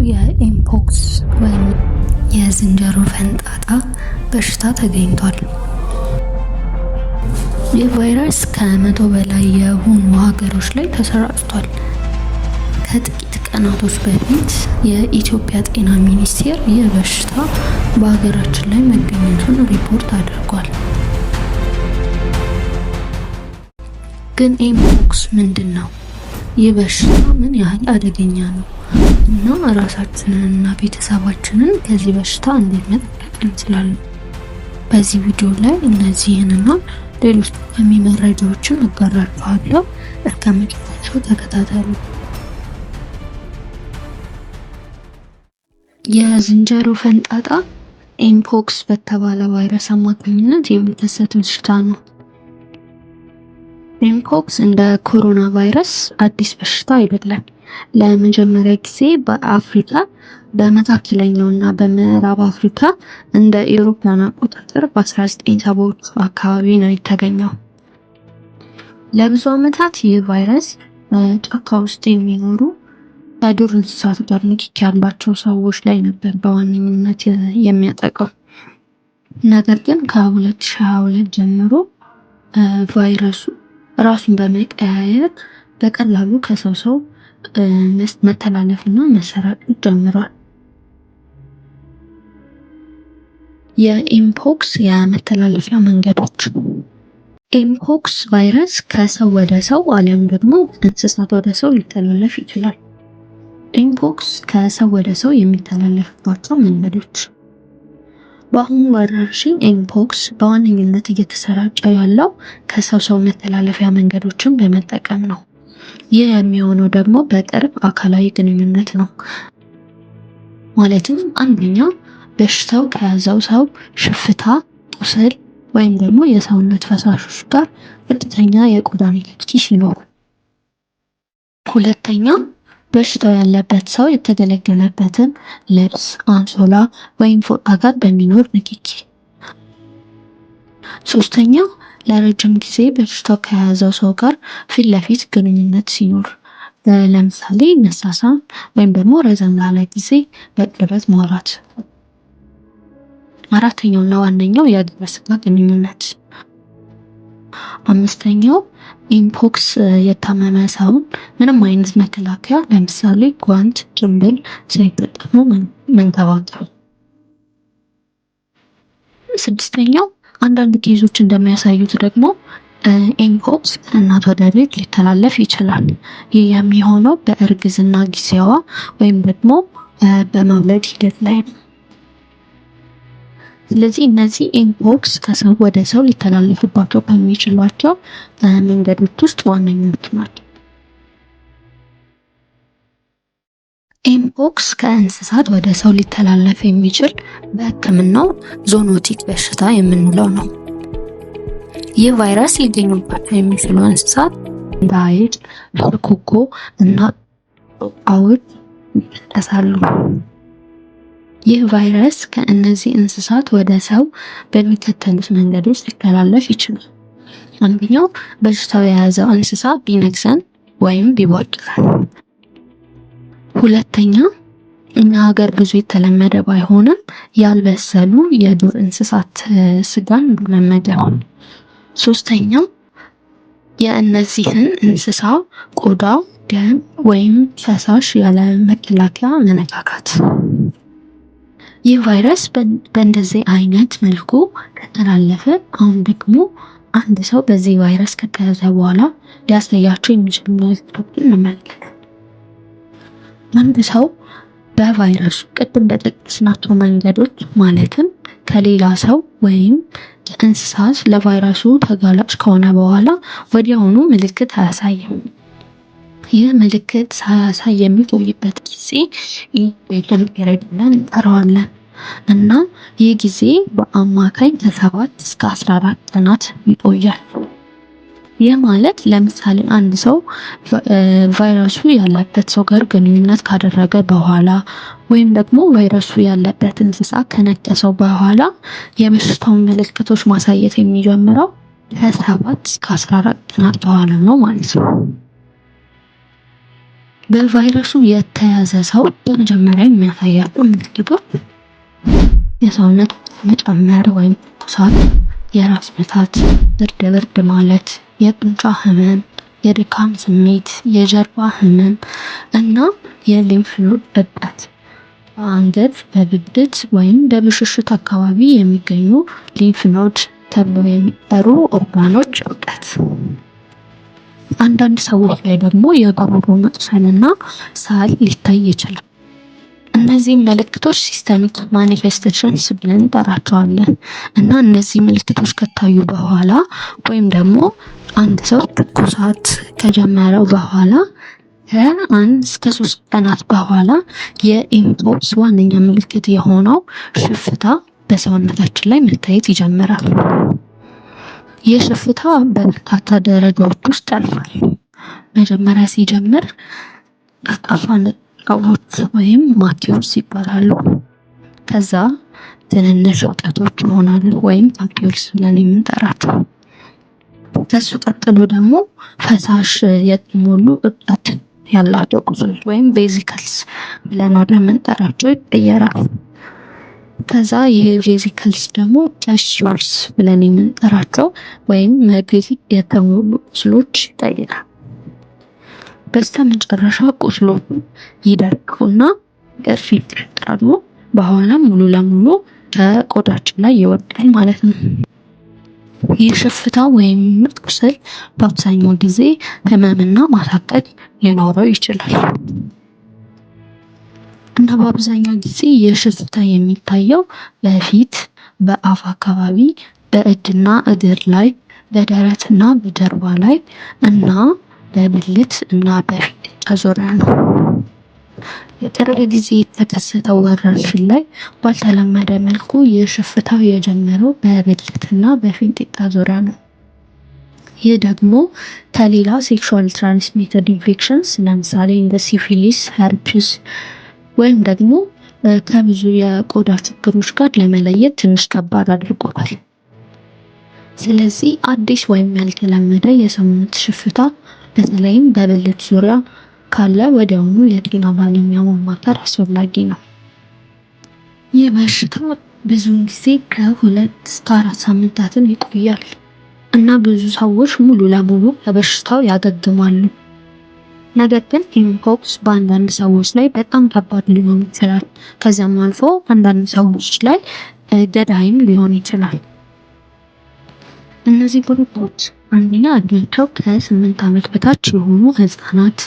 የኤምፖክስ ወይም የዝንጀሮ ፈንጣጣ በሽታ ተገኝቷል። ይህ ቫይረስ ከ100 በላይ የሆኑ ሀገሮች ላይ ተሰራጭቷል። ከጥቂት ቀናቶች በፊት የኢትዮጵያ ጤና ሚኒስቴር ይህ በሽታ በሀገራችን ላይ መገኘቱን ሪፖርት አድርጓል። ግን ኤምፖክስ ምንድን ነው? ይህ በሽታ ምን ያህል አደገኛ ነው? እና ራሳችንን እና ቤተሰባችንን ከዚህ በሽታ እንዴት መጠበቅ እንችላለን? በዚህ ቪዲዮ ላይ እነዚህንና ሌሎች ጠቃሚ መረጃዎችን አጋራችኋለሁ። እስከ መጨረሻው ተከታተሉ። የዝንጀሮ ፈንጣጣ ኤምፖክስ በተባለ ቫይረስ አማካኝነት የሚከሰት በሽታ ነው። ኤምፖክስ እንደ ኮሮና ቫይረስ አዲስ በሽታ አይደለም። ለመጀመሪያ ጊዜ በአፍሪካ በመካከለኛው እና በምዕራብ አፍሪካ እንደ አውሮፓውያን አቆጣጠር በ1970ዎቹ አካባቢ ነው የተገኘው። ለብዙ ዓመታት ይህ ቫይረስ ጫካ ውስጥ የሚኖሩ ከዱር እንስሳት ጋር ንክኪ ያላቸው ሰዎች ላይ ነበር በዋነኝነት የሚያጠቃው። ነገር ግን ከ2022 ጀምሮ ቫይረሱ ራሱን በመቀያየር በቀላሉ ከሰው ሰው መተላለፍና መሰራጨት ጀምሯል። የኤምፖክስ የመተላለፊያ መንገዶች። ኤምፖክስ ቫይረስ ከሰው ወደ ሰው አሊያም ደግሞ እንስሳት ወደ ሰው ሊተላለፍ ይችላል። ኤምፖክስ ከሰው ወደ ሰው የሚተላለፍባቸው መንገዶች። በአሁኑ ወረርሽኝ ኤምፖክስ በዋነኝነት እየተሰራጨ ያለው ከሰው ሰው መተላለፊያ መንገዶችን በመጠቀም ነው። ይህ የሚሆነው ደግሞ በቅርብ አካላዊ ግንኙነት ነው። ማለትም አንደኛ በሽታው ከያዘው ሰው ሽፍታ፣ ቁስል ወይም ደግሞ የሰውነት ፈሳሾች ጋር ቀጥተኛ የቆዳ ንክኪ ሲኖር፣ ሁለተኛ በሽታው ያለበት ሰው የተገለገለበትን ልብስ፣ አንሶላ ወይም ፎጣ ጋር በሚኖር ንክኪ፣ ሶስተኛ ለረጅም ጊዜ በሽታው ከያዘው ሰው ጋር ፊት ለፊት ግንኙነት ሲኖር፣ ለምሳሌ መሳሳም ወይም ደግሞ ረዘም ላለ ጊዜ በቅርበት ማውራት፣ አራተኛው እና ዋነኛው የግብረ ስጋ ግንኙነት። አምስተኛው ኤምፖክስ የታመመ ሰውን ምንም አይነት መከላከያ ለምሳሌ ጓንት፣ ጭንብል ሳይጠቀሙ መንከባከብ። ስድስተኛው አንዳንድ ኬዞች እንደሚያሳዩት ደግሞ ኤምፖክስ ከእናት ወደ ልጅ ሊተላለፍ ይችላል። ይህ የሚሆነው በእርግዝና ጊዜዋ ወይም ደግሞ በመውለድ ሂደት ላይ ነው። ስለዚህ እነዚህ ኤምፖክስ ከሰው ወደ ሰው ሊተላለፉባቸው ከሚችሏቸው መንገዶች ውስጥ ዋነኞቹ ናቸው። ኤምፖክስ ከእንስሳት ወደ ሰው ሊተላለፍ የሚችል በሕክምናው ዞኖቲክ በሽታ የምንለው ነው። ይህ ቫይረስ ሊገኙባቸው የሚችሉ እንስሳት እንደ አይጥ፣ እርኩኮ እና አውር ይጠቀሳሉ። ይህ ቫይረስ ከእነዚህ እንስሳት ወደ ሰው በሚከተሉት መንገዶች ሊተላለፍ ይችላል። አንደኛው በሽታው የያዘው እንስሳ ቢነክሰን ወይም ቢቦጭቀን። ሁለተኛ እኛ ሀገር ብዙ የተለመደ ባይሆንም ያልበሰሉ የዱር እንስሳት ስጋን በመመገብ። ሶስተኛ የእነዚህን እንስሳ ቆዳ፣ ደም ወይም ፈሳሽ ያለ መከላከያ መነካካት። ይህ ቫይረስ በእንደዚህ አይነት መልኩ ከተላለፈ አሁን ደግሞ አንድ ሰው በዚህ ቫይረስ ከተያዘ በኋላ ሊያሳያቸው የሚችሉ ምልክቶችን እንመልከት። አንድ ሰው በቫይረሱ ቅድም በጠቀስናቸው መንገዶች ማለትም ከሌላ ሰው ወይም እንስሳት ለቫይረሱ ተጋላጭ ከሆነ በኋላ ወዲያውኑ ምልክት አያሳይም። ይህ ምልክት ሳያሳይ የሚቆይበት ጊዜ ኢንኩቤተር ፔሪድ ብለን እንጠራዋለን እና ይህ ጊዜ በአማካኝ ከ7 እስከ 14 ቀናት ይቆያል። ይህ ማለት ለምሳሌ አንድ ሰው ቫይረሱ ያለበት ሰው ጋር ግንኙነት ካደረገ በኋላ ወይም ደግሞ ቫይረሱ ያለበት እንስሳ ከነከሰው በኋላ የበሽታውን ምልክቶች ማሳየት የሚጀምረው ከ7 እስከ 14 ቀናት በኋላ ነው ማለት ነው። በቫይረሱ የተያዘ ሰው በመጀመሪያ የሚያሳያቸው ምልክቶች የሰውነት መጨመር ወይም ትኩሳት፣ የራስ ምታት፣ ብርድ ማለት፣ የጡንቻ ህመም፣ የድካም ስሜት፣ የጀርባ ህመም እና የሊምፍ ኖድ እብጠት። በአንገት፣ በብብት ወይም በብሽሽት አካባቢ የሚገኙ ሊምፍ ኖድ ተብለው የሚጠሩ ኦርጋኖች እብጠት። አንዳንድ ሰዎች ላይ ደግሞ የጉሮሮ መቅሰልና ሳል ሊታይ ይችላል። እነዚህ ምልክቶች ሲስተሚክ ማኒፌስቴሽንስ ብለን እንጠራቸዋለን እና እነዚህ ምልክቶች ከታዩ በኋላ ወይም ደግሞ አንድ ሰው ትኩሳት ከጀመረው በኋላ ከ1 እስከ 3 ቀናት በኋላ የኢምፖክስ ዋነኛ ምልክት የሆነው ሽፍታ በሰውነታችን ላይ መታየት ይጀምራል። ይህ ሽፍታ በበርካታ ደረጃዎች ውስጥ ያልፋል። መጀመሪያ ሲጀምር ጠፍጣፋ ነጠብጣቦች ወይም ማኪዮልስ ይባላሉ። ከዛ ትንንሽ እብጠቶች ይሆናሉ ወይም ፓፒዮልስ ብለን የምንጠራቸው። ከሱ ቀጥሎ ደግሞ ፈሳሽ የተሞሉ እብጠት ያላቸው ቁስሎች ወይም ቬዚክልስ ብለን ወደምንጠራቸው ይቀየራል። ከዛ ይሄ ቬዚክልስ ደግሞ ፊስቹላስ ብለን የምንጠራቸው ወይም መግል የተሞሉ ቁስሎች ይቀየራል። በስተመጨረሻ ቁስሎቹ ይደርቁና ቅርፊት ይፈጥራሉ። በኋላም ሙሉ ለሙሉ ከቆዳችን ላይ ይወጣል ማለት ነው። ይህ ሽፍታ ወይም ቁስል በአብዛኛው ጊዜ ህመምና ማሳከክ ሊኖረው ይችላል እና በአብዛኛው ጊዜ ይህ ሽፍታ የሚታየው በፊት፣ በአፍ አካባቢ፣ በእጅና እግር ላይ፣ በደረትና በጀርባ ላይ እና በብልት እና በፊንጢጣ ዙሪያ ነው። የቅርብ ጊዜ የተከሰተው ወረርሽኝ ላይ ባልተለመደ መልኩ ይህ ሽፍታ የጀመረው በብልትና በፊንጢጣ ዙሪያ ነው። ይህ ደግሞ ከሌላ ሴክሹዋል ትራንስሚትድ ኢንፌክሽንስ ለምሳሌ እንደ ሲፊሊስ፣ ሄርፒስ ወይም ደግሞ ከብዙ የቆዳ ችግሮች ጋር ለመለየት ትንሽ ከባድ አድርጎታል። ስለዚህ አዲስ ወይም ያልተለመደ የሰውነት ሽፍታ በተለይም በብልት ዙሪያ ካለ ወዲያውኑ የጤና ባለሙያ ማማከር አስፈላጊ ነው። ይህ በሽታ ብዙውን ጊዜ ከ2 እስከ 4 ሳምንታትን ይቆያል እና ብዙ ሰዎች ሙሉ ለሙሉ ከበሽታው ያገግማሉ። ነገር ግን ኢምፖክስ በአንዳንድ ሰዎች ላይ በጣም ከባድ ሊሆን ይችላል። ከዚያም አልፎ አንዳንድ ሰዎች ላይ ገዳይም ሊሆን ይችላል። እነዚህ ግሩፖች አንደኛ እድሜያቸው ከ8 ዓመት በታች የሆኑ ህፃናት፣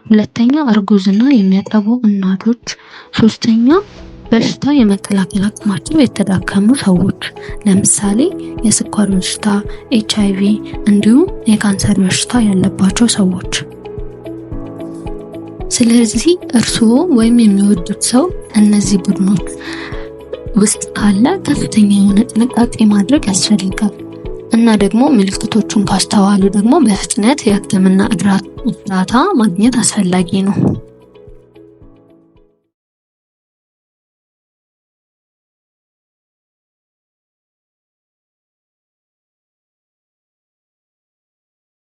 ሁለተኛ እርጉዝና የሚያጠቡ እናቶች፣ ሶስተኛ በሽታ የመከላከል አቅማቸው የተዳከሙ ሰዎች ለምሳሌ የስኳር በሽታ፣ HIV እንዲሁም የካንሰር በሽታ ያለባቸው ሰዎች። ስለዚህ እርስዎ ወይም የሚወዱት ሰው እነዚህ ቡድኖች ውስጥ ካለ ከፍተኛ የሆነ ጥንቃቄ ማድረግ ያስፈልጋል እና ደግሞ ምልክቶቹን ካስተዋሉ ደግሞ በፍጥነት የሕክምና እርዳታ ማግኘት አስፈላጊ ነው።